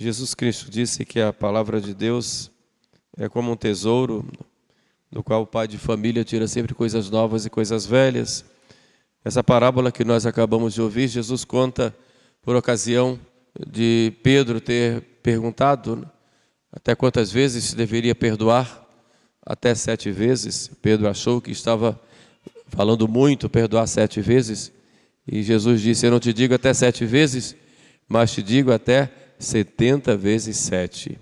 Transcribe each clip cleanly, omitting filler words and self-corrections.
Jesus Cristo disse que a palavra de Deus é como um tesouro do qual o pai de família tira sempre coisas novas e coisas velhas. Essa parábola que nós acabamos de ouvir, Jesus conta por ocasião de Pedro ter perguntado até quantas vezes se deveria perdoar. Até 7 vezes. Pedro achou que estava falando muito, perdoar 7 vezes. E Jesus disse: eu não te digo até 7 vezes, mas te digo até 70 vezes 7.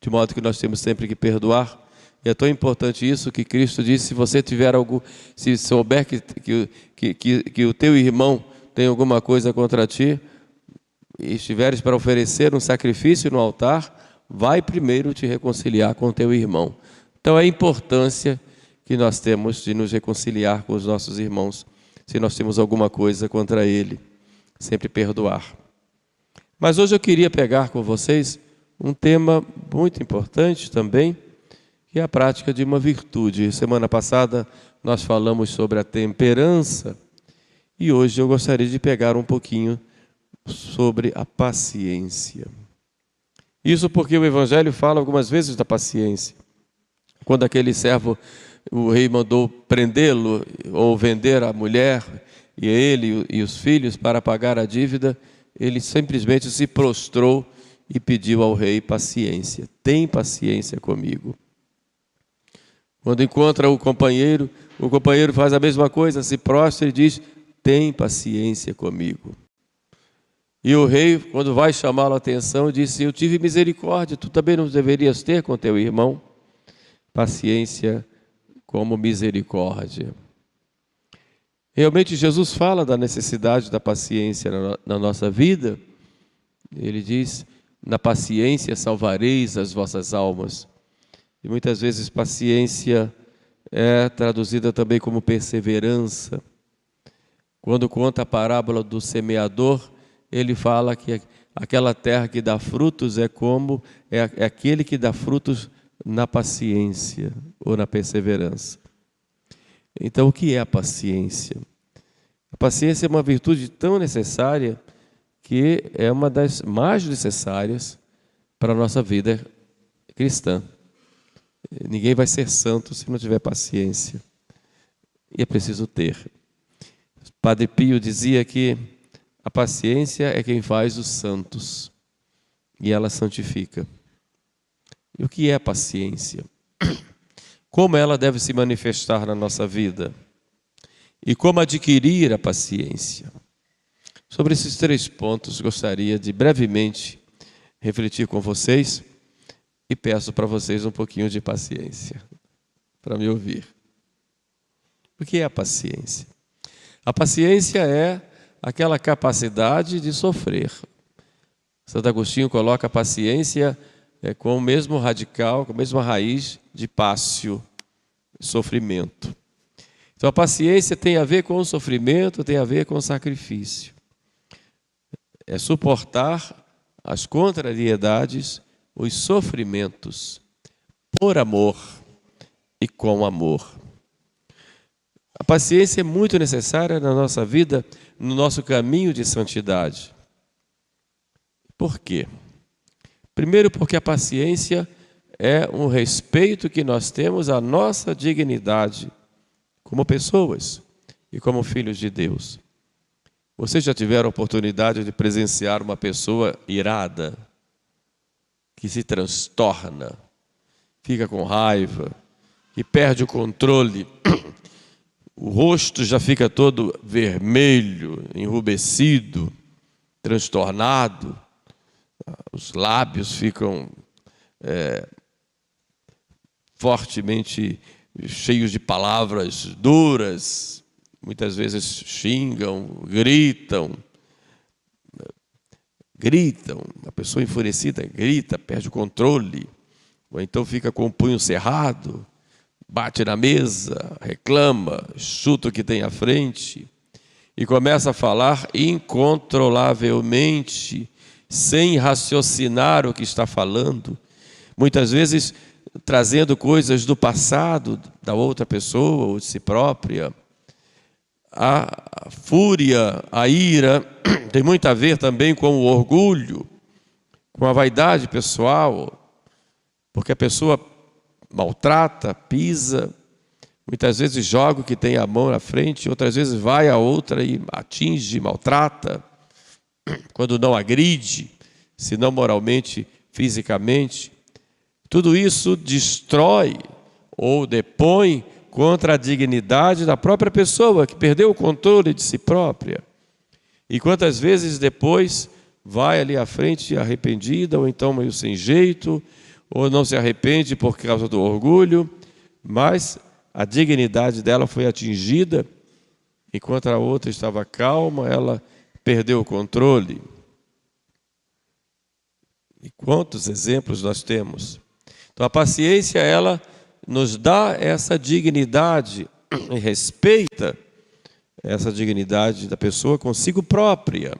De modo que nós temos sempre que perdoar. E é tão importante isso que Cristo disse: se você tiver algo, se souber que o teu irmão tem alguma coisa contra ti, e estiveres para oferecer um sacrifício no altar, vai primeiro te reconciliar com o teu irmão. Então é a importância que nós temos de nos reconciliar com os nossos irmãos, se nós temos alguma coisa contra ele, sempre perdoar. Mas hoje eu queria pegar com vocês um tema muito importante também, que é a prática de uma virtude. Semana passada nós falamos sobre a temperança e hoje eu gostaria de pegar um pouquinho sobre a paciência. Isso porque o Evangelho fala algumas vezes da paciência. Quando aquele servo, o rei mandou prendê-lo ou vender a mulher e ele e os filhos para pagar a dívida, ele simplesmente se prostrou e pediu ao rei paciência. Tem paciência comigo. Quando encontra o companheiro faz a mesma coisa, se prostra e diz: tem paciência comigo. E o rei, quando vai chamá-lo a atenção, disse: eu tive misericórdia, tu também não deverias ter com teu irmão? Paciência como misericórdia. Realmente Jesus fala da necessidade da paciência na nossa vida. Ele diz: na paciência salvareis as vossas almas. E muitas vezes paciência é traduzida também como perseverança. Quando conta a parábola do semeador, ele fala que aquela terra que dá frutos é aquele que dá frutos na paciência ou na perseverança. Então, o que é a paciência? A paciência é uma virtude tão necessária que é uma das mais necessárias para a nossa vida cristã. Ninguém vai ser santo se não tiver paciência. E é preciso ter. Padre Pio dizia que a paciência é quem faz os santos e ela santifica. E o que é a paciência? Como ela deve se manifestar na nossa vida? E como adquirir a paciência? Sobre esses 3 pontos, gostaria de brevemente refletir com vocês e peço para vocês um pouquinho de paciência para me ouvir. O que é a paciência? A paciência é aquela capacidade de sofrer. Santo Agostinho coloca a paciência com o mesmo radical, com a mesma raiz de pácio, sofrimento. Então a paciência tem a ver com o sofrimento, tem a ver com o sacrifício. É suportar as contrariedades, os sofrimentos, por amor e com amor. A paciência é muito necessária na nossa vida, no nosso caminho de santidade. Por quê? Primeiro, porque a paciência é um respeito que nós temos à nossa dignidade como pessoas e como filhos de Deus. Vocês já tiveram a oportunidade de presenciar uma pessoa irada, que se transtorna, fica com raiva, que perde o controle, o rosto já fica todo vermelho, enrubescido, transtornado, os lábios ficam fortemente cheios de palavras duras, muitas vezes xingam, gritam. A pessoa enfurecida grita, perde o controle, ou então fica com o punho cerrado, bate na mesa, reclama, chuta o que tem à frente e começa a falar incontrolavelmente, sem raciocinar o que está falando, muitas vezes trazendo coisas do passado da outra pessoa ou de si própria. A fúria, a ira, tem muito a ver também com o orgulho, com a vaidade pessoal, porque a pessoa maltrata, pisa, muitas vezes joga o que tem a mão na frente, outras vezes vai a outra e atinge, maltrata, quando não agride, se não moralmente, fisicamente. Tudo isso destrói ou depõe contra a dignidade da própria pessoa, que perdeu o controle de si própria. E quantas vezes depois vai ali à frente arrependida, ou então meio sem jeito, ou não se arrepende por causa do orgulho, mas a dignidade dela foi atingida, enquanto a outra estava calma, ela perdeu o controle. E quantos exemplos nós temos? Então a paciência, ela nos dá essa dignidade e respeita essa dignidade da pessoa consigo própria.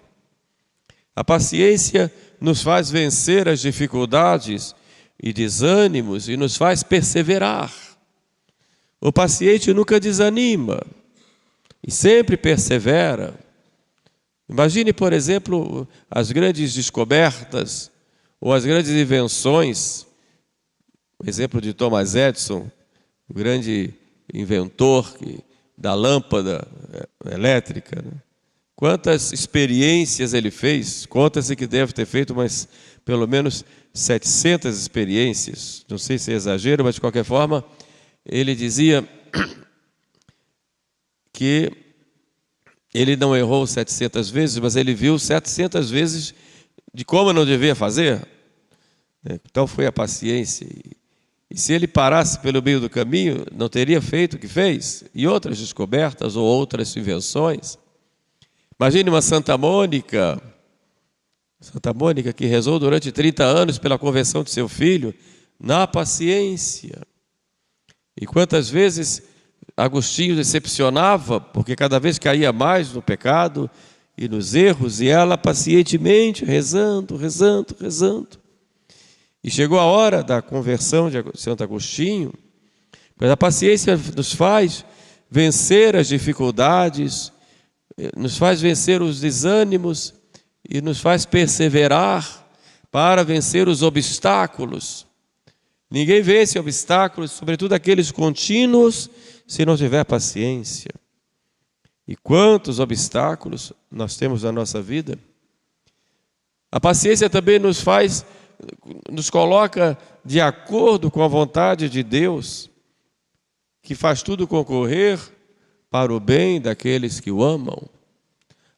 A paciência nos faz vencer as dificuldades e desânimos e nos faz perseverar. O paciente nunca desanima e sempre persevera. Imagine, por exemplo, as grandes descobertas ou as grandes invenções. O exemplo de Thomas Edison, o grande inventor da lâmpada elétrica, né? Quantas experiências ele fez? Conta-se que deve ter feito pelo menos 700 experiências. Não sei se é exagero, mas de qualquer forma, ele dizia que ele não errou 700 vezes, mas ele viu 700 vezes de como não devia fazer. Então foi a paciência. E se ele parasse pelo meio do caminho, não teria feito o que fez. E outras descobertas ou outras invenções. Imagine uma Santa Mônica que rezou durante 30 anos pela conversão de seu filho, na paciência. E quantas vezes Agostinho decepcionava, porque cada vez caía mais no pecado e nos erros, e ela pacientemente rezando. E chegou a hora da conversão de Santo Agostinho, mas a paciência nos faz vencer as dificuldades, nos faz vencer os desânimos e nos faz perseverar para vencer os obstáculos. Ninguém vence obstáculos, sobretudo aqueles contínuos, se não tiver paciência. E quantos obstáculos nós temos na nossa vida? A paciência também nos coloca de acordo com a vontade de Deus, que faz tudo concorrer para o bem daqueles que o amam.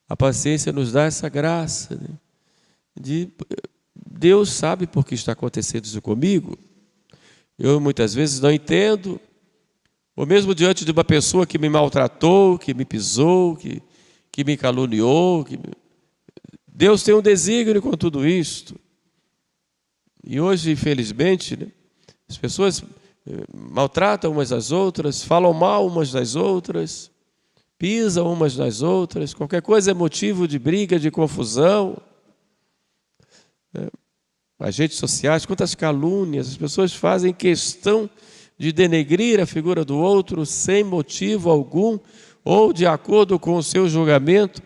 A paciência nos dá essa graça, né? Deus sabe por que está acontecendo isso comigo. Eu muitas vezes não entendo, ou mesmo diante de uma pessoa que me maltratou, que me pisou, que me caluniou. Deus tem um desígnio com tudo isto. E hoje, infelizmente, né, as pessoas maltratam umas às outras, falam mal umas das outras, pisam umas nas outras, qualquer coisa é motivo de briga, de confusão. As redes sociais, quantas calúnias, as pessoas fazem questão de denegrir a figura do outro sem motivo algum ou de acordo com o seu julgamento.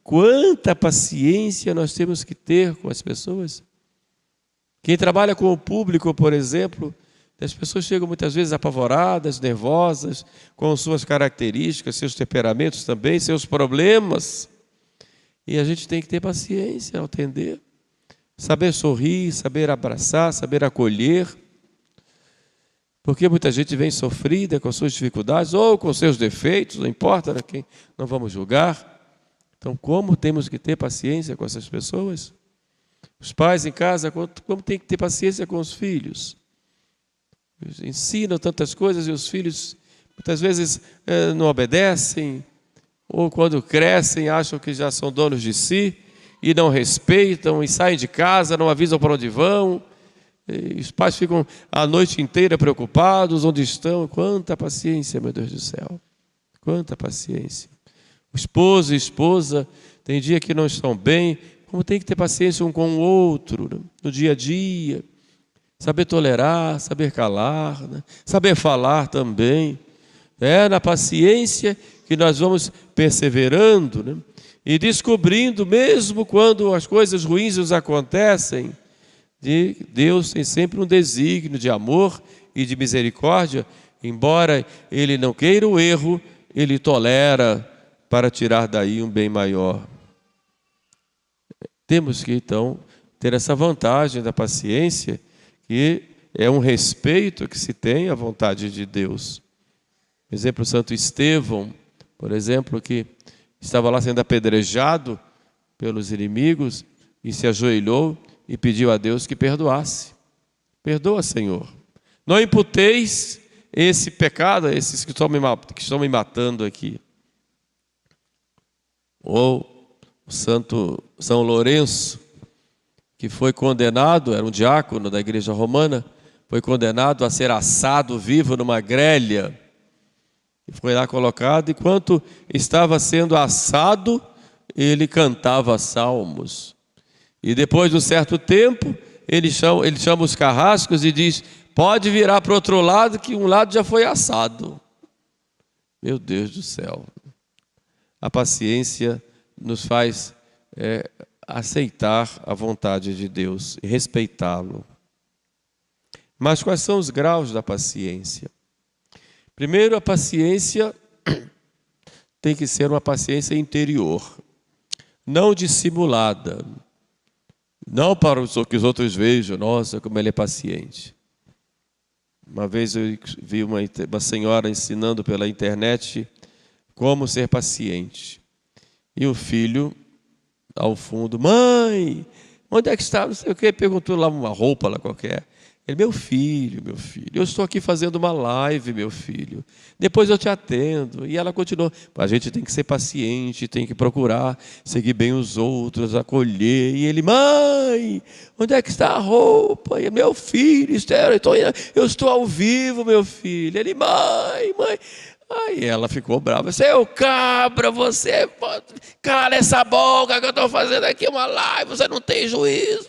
Quanta paciência nós temos que ter com as pessoas. Quem trabalha com o público, por exemplo, as pessoas chegam muitas vezes apavoradas, nervosas, com suas características, seus temperamentos também, seus problemas. E a gente tem que ter paciência ao atender. Saber sorrir, saber abraçar, saber acolher. Porque muita gente vem sofrida com suas dificuldades ou com seus defeitos, não importa, né? Quem não vamos julgar. Então, como temos que ter paciência com essas pessoas? Os pais em casa, como tem que ter paciência com os filhos? Eles ensinam tantas coisas e os filhos muitas vezes não obedecem, ou quando crescem acham que já são donos de si e não respeitam e saem de casa, não avisam para onde vão. E os pais ficam a noite inteira preocupados, onde estão. Quanta paciência, meu Deus do céu, quanta paciência. O esposo e esposa tem dia que não estão bem, como tem que ter paciência um com o outro, no dia a dia, saber tolerar, saber calar, né? Saber falar também. É na paciência que nós vamos perseverando, né? E descobrindo, mesmo quando as coisas ruins nos acontecem, Deus tem sempre um desígnio de amor e de misericórdia, embora Ele não queira o erro, Ele tolera para tirar daí um bem maior. Temos que, então, ter essa vantagem da paciência, que é um respeito que se tem à vontade de Deus. Por exemplo, Santo Estevão, por exemplo, que estava lá sendo apedrejado pelos inimigos e se ajoelhou e pediu a Deus que perdoasse. Perdoa, Senhor. Não imputeis esse pecado a esses que estão me matando aqui. Ou o Santo São Lourenço, que foi condenado, era um diácono da igreja romana, foi condenado a ser assado vivo numa grelha. E foi lá colocado, enquanto estava sendo assado, ele cantava salmos. E depois de um certo tempo, ele chama os carrascos e diz: pode virar para o outro lado, que um lado já foi assado. Meu Deus do céu. A paciência nos faz aceitar a vontade de Deus e respeitá-lo. Mas quais são os graus da paciência? Primeiro, a paciência tem que ser uma paciência interior, não dissimulada, não para que os outros vejam, nossa, como ele é paciente. Uma vez eu vi uma senhora ensinando pela internet como ser paciente. E o filho, ao fundo, mãe, onde é que está? Não sei o que, perguntou lá uma roupa lá qualquer. Ele, meu filho, eu estou aqui fazendo uma live, meu filho. Depois eu te atendo. E ela continuou. A gente tem que ser paciente, tem que procurar seguir bem os outros, acolher. E ele, mãe, onde é que está a roupa? E, meu filho, eu estou ao vivo, meu filho. Ele, mãe. Aí ela ficou brava. Seu cabra, você cala essa boca que eu estou fazendo aqui uma live, você não tem juízo.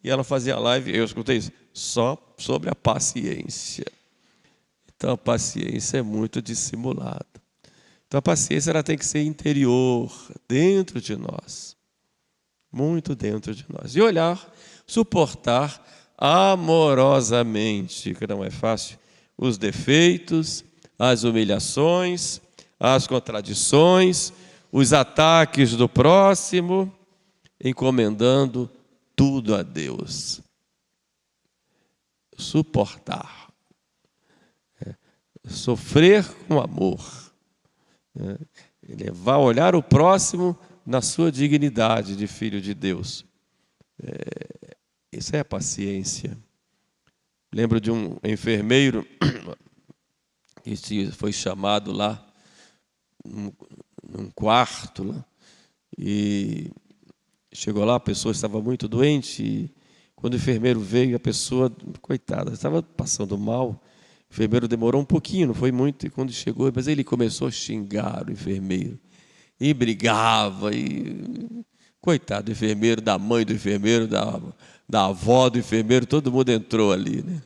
E ela fazia live, eu escutei isso, só sobre a paciência. Então a paciência é muito dissimulada. Então a paciência ela tem que ser interior, dentro de nós. Muito dentro de nós. E olhar, suportar amorosamente, que não é fácil, os defeitos, as humilhações, as contradições, os ataques do próximo, encomendando tudo a Deus. Suportar. Sofrer com amor. Levar a olhar o próximo na sua dignidade de filho de Deus. Isso é a paciência. Lembro de um enfermeiro que foi chamado lá num quarto lá, e chegou lá, a pessoa estava muito doente, e quando o enfermeiro veio, a pessoa, coitada, estava passando mal. O enfermeiro demorou um pouquinho, não foi muito, e quando chegou, mas ele começou a xingar o enfermeiro, e brigava, e coitado do enfermeiro, da mãe do enfermeiro, da avó do enfermeiro, todo mundo entrou ali, né?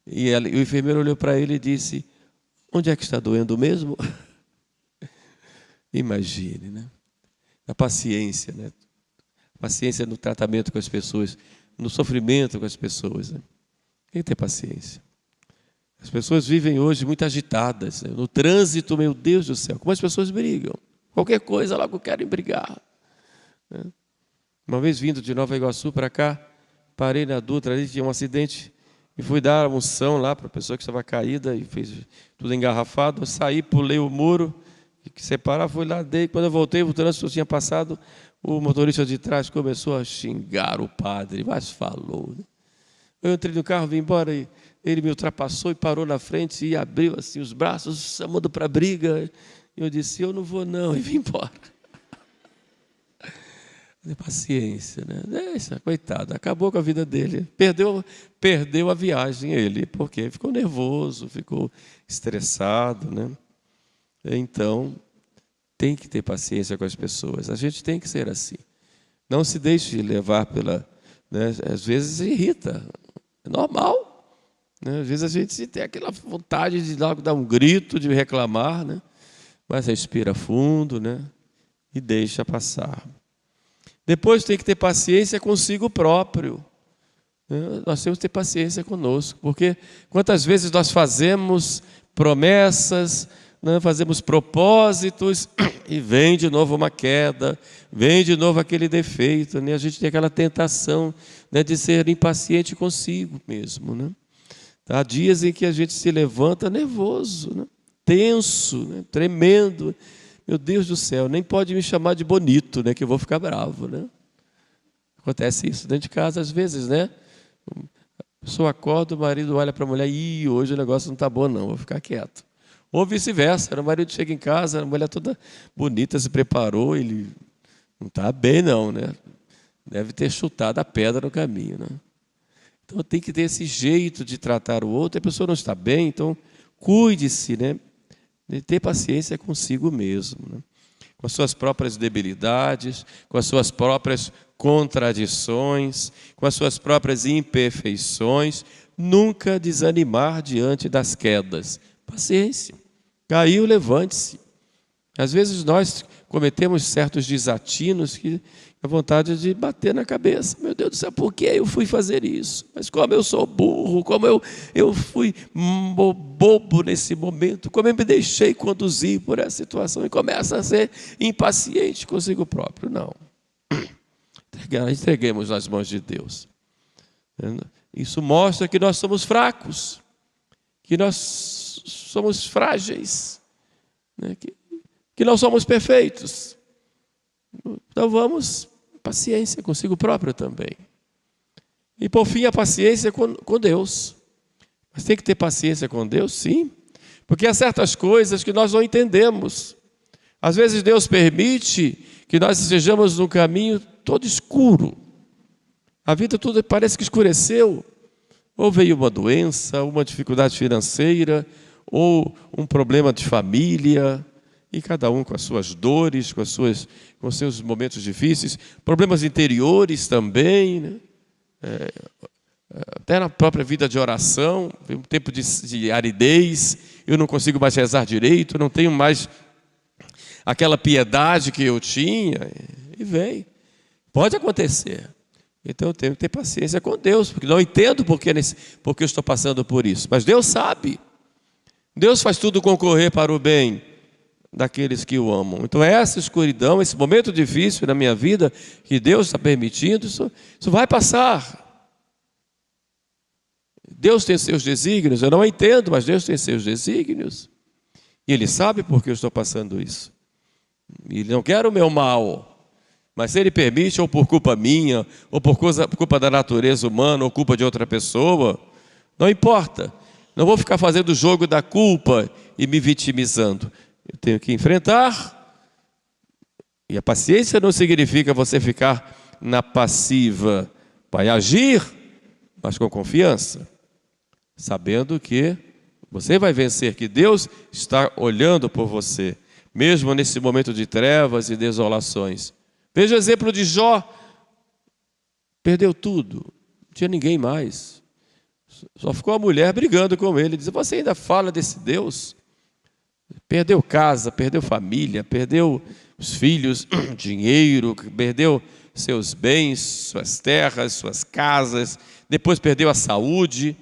E o enfermeiro olhou para ele e disse: onde é que está doendo mesmo? Imagine, né? A paciência, né? Paciência no tratamento com as pessoas, no sofrimento com as pessoas, né? Tem que ter paciência. As pessoas vivem hoje muito agitadas, né? No trânsito, meu Deus do céu, como as pessoas brigam. Qualquer coisa logo querem brigar, né? Uma vez vindo de Nova Iguaçu para cá, parei na Dutra, ali tinha um acidente, e fui dar a unção lá para a pessoa que estava caída, e fez tudo engarrafado. Eu saí, pulei o muro, que separar, fui lá, dei. Quando eu voltei, o trânsito tinha passado, o motorista de trás começou a xingar o padre, mas falou, né? Eu entrei no carro, vim embora, e ele me ultrapassou e parou na frente e abriu assim os braços, chamando para a briga. E eu disse: eu não vou não, e vim embora. Paciência, né? Coitado, acabou com a vida dele. Perdeu a viagem ele, porque ficou nervoso, ficou estressado, né? Então, tem que ter paciência com as pessoas. A gente tem que ser assim. Não se deixe levar pela... né? Às vezes irrita. É normal, né? Às vezes a gente tem aquela vontade de logo dar um grito, de reclamar, né? Mas respira fundo, né? E deixa passar. Depois tem que ter paciência consigo próprio. Nós temos que ter paciência conosco, porque quantas vezes nós fazemos promessas, né, fazemos propósitos e vem de novo uma queda, vem de novo aquele defeito, né? A gente tem aquela tentação, né, de ser impaciente consigo mesmo, né? Há dias em que a gente se levanta nervoso, né? Tenso, né? Tremendo. Meu Deus do céu, nem pode me chamar de bonito, né, que eu vou ficar bravo, né? Acontece isso dentro de casa às vezes, né? A pessoa acorda, o marido olha para a mulher, e hoje o negócio não está bom não, vou ficar quieto. Ou vice-versa, o marido chega em casa, a mulher toda bonita, se preparou, ele não está bem não, né? Deve ter chutado a pedra no caminho, né? Então tem que ter esse jeito de tratar o outro, a pessoa não está bem, então cuide-se, né? De ter paciência consigo mesmo, né? Com as suas próprias debilidades, com as suas próprias contradições, com as suas próprias imperfeições, nunca desanimar diante das quedas. Paciência. Caiu, levante-se. Às vezes nós cometemos certos desatinos que a vontade de bater na cabeça. Meu Deus do céu, por que eu fui fazer isso? Mas como eu sou burro, como eu fui bobo nesse momento, como eu me deixei conduzir por essa situação e começa a ser impaciente consigo próprio. Não. Entreguemos nas mãos de Deus. Isso mostra que nós somos fracos, que nós somos frágeis, né? Que não somos perfeitos. Então vamos, paciência consigo próprio também. E por fim a paciência com Deus. Mas tem que ter paciência com Deus, sim, porque há certas coisas que nós não entendemos. Às vezes Deus permite que nós estejamos num caminho todo escuro. A vida toda parece que escureceu. Ou veio uma doença, uma dificuldade financeira, ou um problema de família, e cada um com as suas dores, com os seus momentos difíceis, problemas interiores também, né? Até na própria vida de oração, um tempo de aridez, eu não consigo mais rezar direito, não tenho mais aquela piedade que eu tinha, e vem. Pode acontecer. Então eu tenho que ter paciência com Deus, porque não entendo porque eu estou passando por isso. Mas Deus sabe. Deus faz tudo concorrer para o bem daqueles que o amam. Então essa escuridão, esse momento difícil na minha vida, que Deus está permitindo, isso vai passar. Deus tem seus desígnios, eu não entendo, mas Deus tem seus desígnios. E Ele sabe por que eu estou passando isso. Ele não quer o meu mal, mas se Ele permite, ou por culpa minha, ou por culpa da natureza humana, ou culpa de outra pessoa, não importa. Não vou ficar fazendo o jogo da culpa e me vitimizando. Eu tenho que enfrentar. E a paciência não significa você ficar na passiva. Vai agir, mas com confiança, sabendo que você vai vencer, que Deus está olhando por você, mesmo nesse momento de trevas e desolações. Veja o exemplo de Jó. Perdeu tudo, não tinha ninguém mais. Só ficou a mulher brigando com ele, dizendo: você ainda fala desse Deus? Perdeu casa, perdeu família, perdeu os filhos, dinheiro, perdeu seus bens, suas terras, suas casas, depois perdeu a saúde,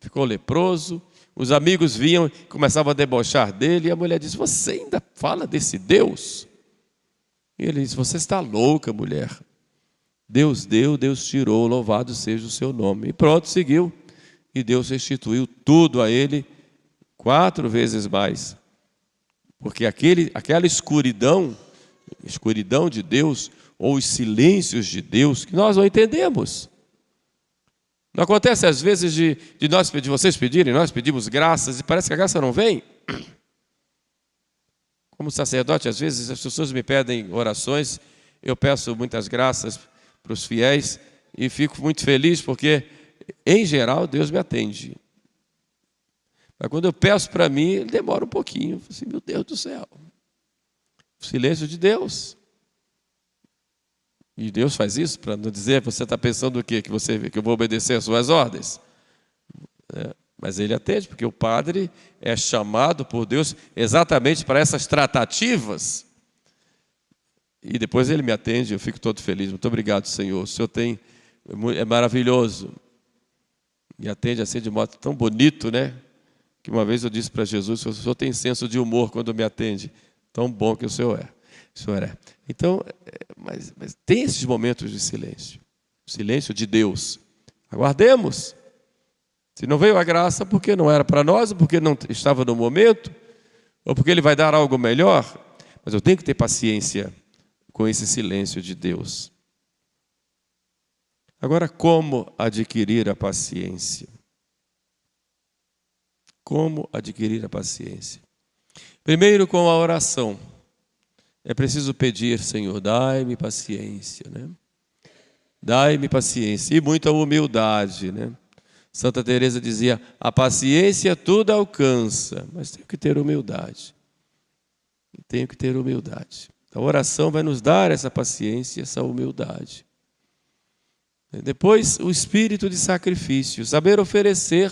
ficou leproso. Os amigos vinham e começavam a debochar dele, e a mulher disse: você ainda fala desse Deus? E ele disse: você está louca, mulher. Deus deu, Deus tirou, louvado seja o seu nome. E pronto, seguiu. E Deus restituiu tudo a ele 4 vezes mais. Porque aquela escuridão de Deus, ou os silêncios de Deus, que nós não entendemos. Não acontece às vezes de vocês pedirem, nós pedimos graças e parece que a graça não vem? Como sacerdote, às vezes as pessoas me pedem orações, eu peço muitas graças para os fiéis e fico muito feliz porque, em geral, Deus me atende. Mas quando eu peço para mim, ele demora um pouquinho. Eu falo assim: meu Deus do céu, o silêncio de Deus. E Deus faz isso para não dizer: você está pensando o quê? Que eu vou obedecer às suas ordens? Mas Ele atende, porque o padre é chamado por Deus exatamente para essas tratativas. E depois Ele me atende, eu fico todo feliz. Muito obrigado, Senhor. O Senhor é maravilhoso. me atende assim de modo tão bonito, né? Que uma vez eu disse para Jesus: o senhor tem senso de humor quando me atende. Tão bom que o senhor é. Então, mas tem esses momentos de silêncio. O silêncio de Deus. Aguardemos. Se não veio a graça, porque não era para nós, ou porque não estava no momento, ou porque Ele vai dar algo melhor. Mas eu tenho que ter paciência com esse silêncio de Deus. Agora, como adquirir a paciência? Como adquirir a paciência? Primeiro, com a oração. É preciso pedir: Senhor, dai-me paciência, né? Dai-me paciência. E muita humildade, né? Santa Teresa dizia: a paciência tudo alcança, mas tenho que ter humildade. Tenho que ter humildade. A oração vai nos dar essa paciência, essa humildade. Depois, o espírito de sacrifício, saber oferecer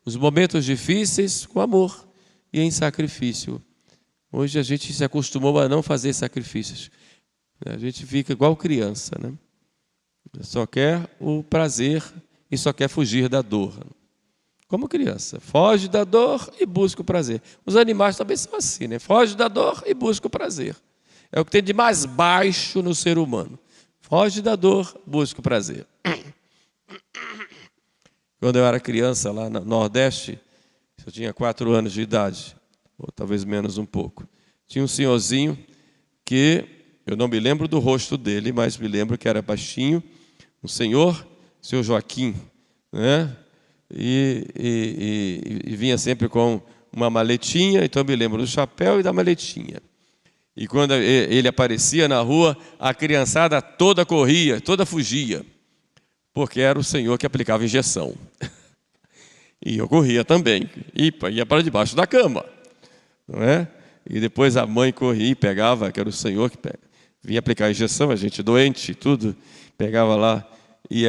os momentos difíceis com amor e em sacrifício. Hoje a gente se acostumou a não fazer sacrifícios. A gente fica igual criança, né? Só quer o prazer e só quer fugir da dor. Como criança, foge da dor e busca o prazer. Os animais também são assim, né? Foge da dor e busca o prazer. É o que tem de mais baixo no ser humano. Foge da dor, busca o prazer. Quando eu era criança, lá no Nordeste, eu tinha 4 anos de idade, ou talvez menos um pouco. Tinha um senhorzinho que, eu não me lembro do rosto dele, mas me lembro que era baixinho, um senhor Joaquim, né? E vinha sempre com uma maletinha, então eu me lembro do chapéu e da maletinha. E quando ele aparecia na rua, a criançada toda corria, toda fugia, porque era o senhor que aplicava injeção. E eu corria também, ia para debaixo da cama, não é? E depois a mãe corria e pegava, que era o senhor que vinha aplicar a injeção, a gente doente, tudo, pegava lá, e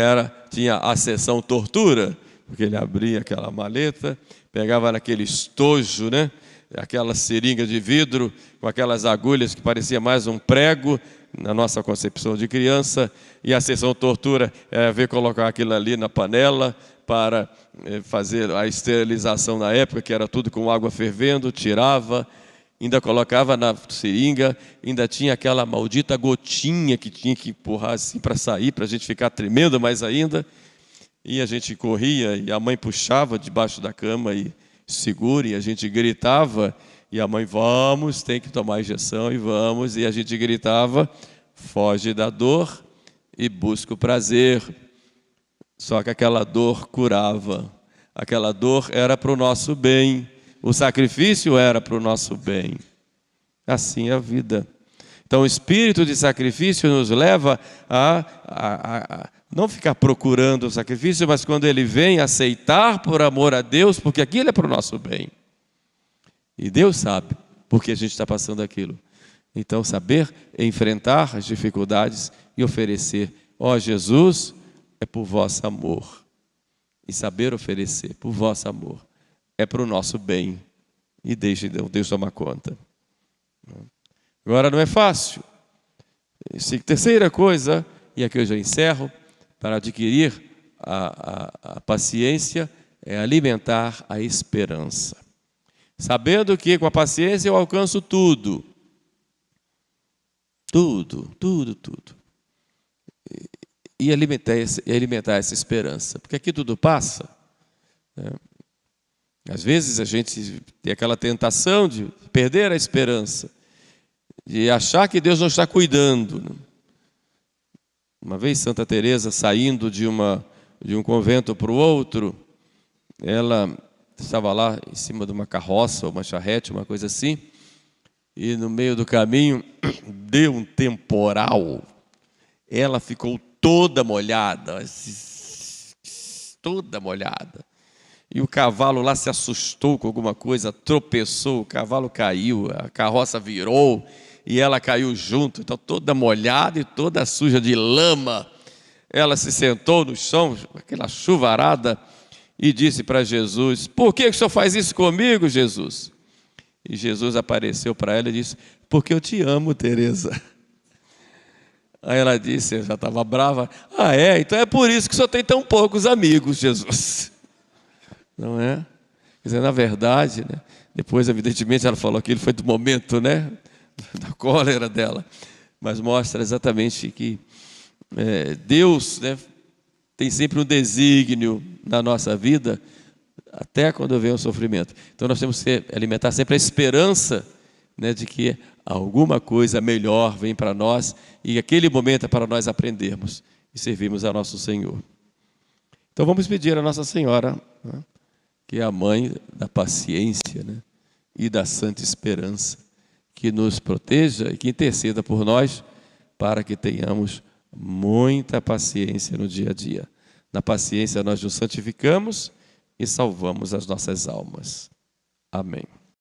tinha a sessão tortura, porque ele abria aquela maleta, pegava naquele estojo, né? Aquela seringa de vidro, com aquelas agulhas que parecia mais um prego, na nossa concepção de criança, e a sessão tortura era ver colocar aquilo ali na panela para fazer a esterilização na época, que era tudo com água fervendo, tirava, ainda colocava na seringa, ainda tinha aquela maldita gotinha que tinha que empurrar assim para sair, para a gente ficar tremendo mais ainda, e a gente corria, e a mãe puxava debaixo da cama e segura, e a gente gritava, e a mãe: vamos, tem que tomar injeção, e vamos, e a gente gritava: foge da dor e busca o prazer. Só que aquela dor curava, aquela dor era para o nosso bem, o sacrifício era para o nosso bem. Assim é a vida. Então o espírito de sacrifício nos leva a não ficar procurando o sacrifício, mas quando ele vem, aceitar por amor a Deus, porque aquilo é para o nosso bem. E Deus sabe por que a gente está passando aquilo. Então saber enfrentar as dificuldades e oferecer: ó Jesus, é por vosso amor. E saber oferecer por vosso amor é para o nosso bem. E deixe Deus tomar conta. Agora não é fácil. Terceira coisa, e aqui eu já encerro, para adquirir a paciência, é alimentar a esperança. Sabendo que com a paciência eu alcanço tudo. Tudo. E alimentar essa esperança. Porque aqui tudo passa, né? Às vezes a gente tem aquela tentação de perder a esperança, de achar que Deus não está cuidando, né? Uma vez Santa Teresa, saindo de um convento para o outro, ela estava lá em cima de uma carroça, uma charrete, uma coisa assim, e no meio do caminho deu um temporal. Ela ficou toda molhada. E o cavalo lá se assustou com alguma coisa, tropeçou, o cavalo caiu, a carroça virou e ela caiu junto. Então toda molhada e toda suja de lama. Ela se sentou no chão, aquela chuvarada, e disse para Jesus: por que o senhor faz isso comigo, Jesus? E Jesus apareceu para ela e disse: porque eu te amo, Teresa. Aí ela disse, eu já estava brava: ah, é? Então é por isso que o senhor tem tão poucos amigos, Jesus. não é? Quer dizer, na verdade, né, depois, evidentemente, ela falou que ele foi do momento, né, da cólera dela, mas mostra exatamente que Deus, né, tem sempre um desígnio na nossa vida, até quando vem o sofrimento. Então nós temos que alimentar sempre a esperança, né, de que alguma coisa melhor vem para nós e aquele momento é para nós aprendermos e servirmos a nosso Senhor. Então vamos pedir a Nossa Senhora, né, que é a mãe da paciência, né, e da santa esperança, que nos proteja e que interceda por nós para que tenhamos muita paciência no dia a dia. Na paciência nós nos santificamos e salvamos as nossas almas. Amém.